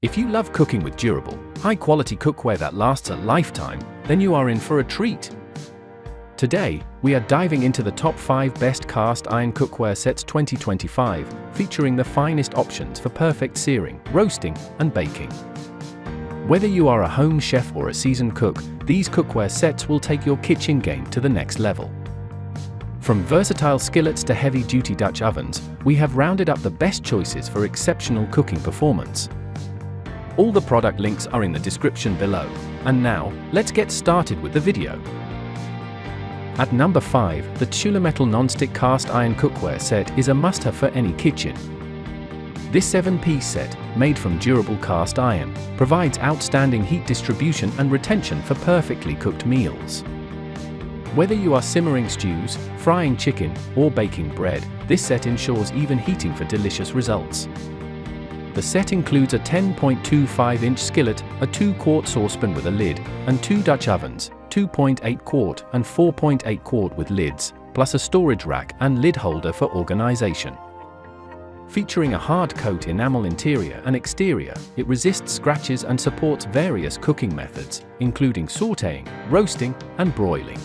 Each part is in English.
If you love cooking with durable, high-quality cookware that lasts a lifetime, then you are in for a treat. Today, we are diving into the top 5 best cast iron cookware sets 2025, featuring the finest options for perfect searing, roasting, and baking. Whether you are a home chef or a seasoned cook, these cookware sets will take your kitchen game to the next level. From versatile skillets to heavy-duty Dutch ovens, we have rounded up the best choices for exceptional cooking performance. All the product links are in the description below. And now, let's get started with the video. At number 5, the QuliMetal Nonstick Cast Iron Cookware Set is a must-have for any kitchen. This 7-piece set, made from durable cast iron, provides outstanding heat distribution and retention for perfectly cooked meals. Whether you are simmering stews, frying chicken, or baking bread, this set ensures even heating for delicious results. The set includes a 10.25-inch skillet, a 2-quart saucepan with a lid, and 2 Dutch ovens, 2.8-quart and 4.8-quart with lids, plus a storage rack and lid holder for organization. Featuring a hard-coat enamel interior and exterior, it resists scratches and supports various cooking methods, including sautéing, roasting, and broiling.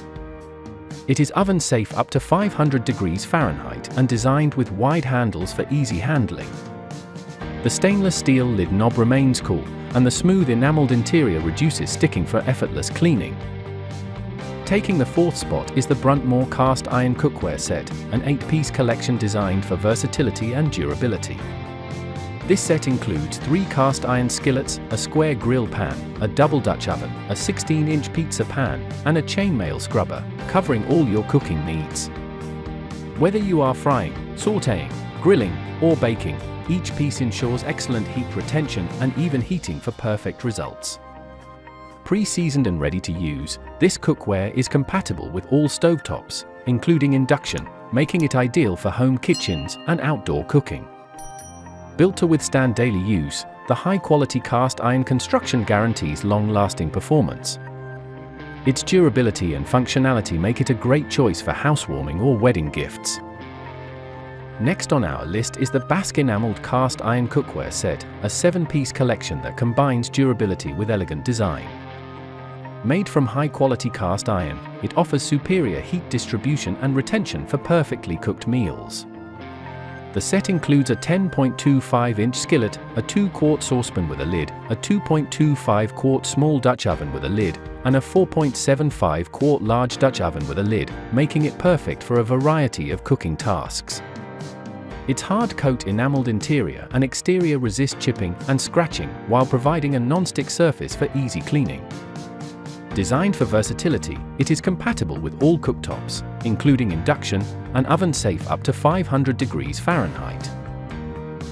It is oven-safe up to 500 degrees Fahrenheit and designed with wide handles for easy handling. The stainless steel lid knob remains cool, and the smooth enameled interior reduces sticking for effortless cleaning. Taking the 4th spot is the Bruntmor Cast Iron Cookware Set, an 8-piece collection designed for versatility and durability. This set includes 3 cast iron skillets, a square grill pan, a double Dutch oven, a 16-inch pizza pan, and a chainmail scrubber, covering all your cooking needs. Whether you are frying, sautéing, grilling, or baking, each piece ensures excellent heat retention and even heating for perfect results. Pre-seasoned and ready to use, this cookware is compatible with all stovetops, including induction, making it ideal for home kitchens and outdoor cooking. Built to withstand daily use, the high-quality cast iron construction guarantees long-lasting performance. Its durability and functionality make it a great choice for housewarming or wedding gifts. Next on our list is the Basque Enameled Cast Iron Cookware Set, a 7-piece collection that combines durability with elegant design. Made from high-quality cast iron, it offers superior heat distribution and retention for perfectly cooked meals. The set includes a 10.25-inch skillet, a 2-quart saucepan with a lid, a 2.25-quart small Dutch oven with a lid, and a 4.75-quart large Dutch oven with a lid, making it perfect for a variety of cooking tasks. Its hard-coat enameled interior and exterior resist chipping and scratching while providing a non-stick surface for easy cleaning. Designed for versatility, it is compatible with all cooktops, including induction, and oven-safe up to 500 degrees Fahrenheit.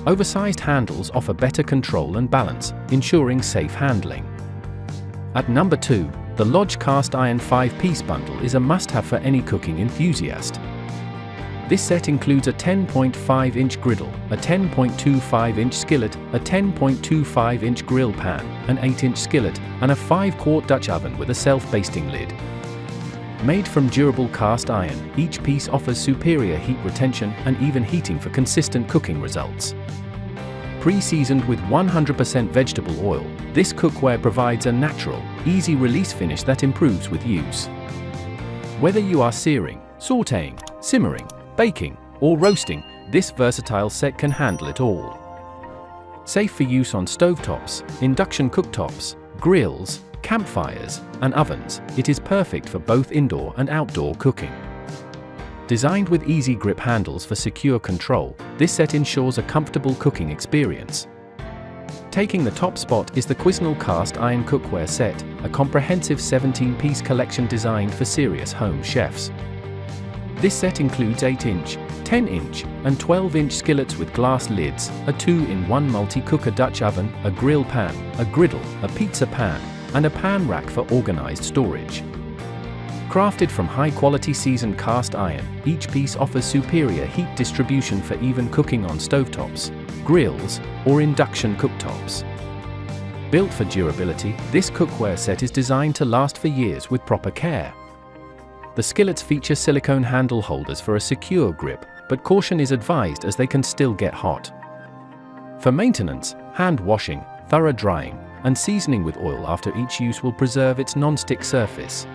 Oversized handles offer better control and balance, ensuring safe handling. At number 2, the Lodge Cast Iron 5-piece bundle is a must-have for any cooking enthusiast. This set includes a 10.5-inch griddle, a 10.25-inch skillet, a 10.25-inch grill pan, an 8-inch skillet, and a 5-quart Dutch oven with a self-basting lid. Made from durable cast iron, each piece offers superior heat retention and even heating for consistent cooking results. Pre-seasoned with 100% vegetable oil, this cookware provides a natural, easy-release finish that improves with use. Whether you are searing, sautéing, simmering, baking, or roasting, this versatile set can handle it all. Safe for use on stovetops, induction cooktops, grills, campfires, and ovens, it is perfect for both indoor and outdoor cooking. Designed with easy grip handles for secure control, this set ensures a comfortable cooking experience. Taking the top spot is the Cuisinel Cast Iron Cookware Set, a comprehensive 17-piece collection designed for serious home chefs. This set includes 8-inch, 10-inch, and 12-inch skillets with glass lids, a 2-in-1 multi-cooker Dutch oven, a grill pan, a griddle, a pizza pan, and a pan rack for organized storage. Crafted from high-quality seasoned cast iron, each piece offers superior heat distribution for even cooking on stovetops, grills, or induction cooktops. Built for durability, this cookware set is designed to last for years with proper care. The skillets feature silicone handle holders for a secure grip, but caution is advised as they can still get hot. For maintenance, hand washing, Thorough drying and seasoning with oil after each use will preserve its non-stick surface.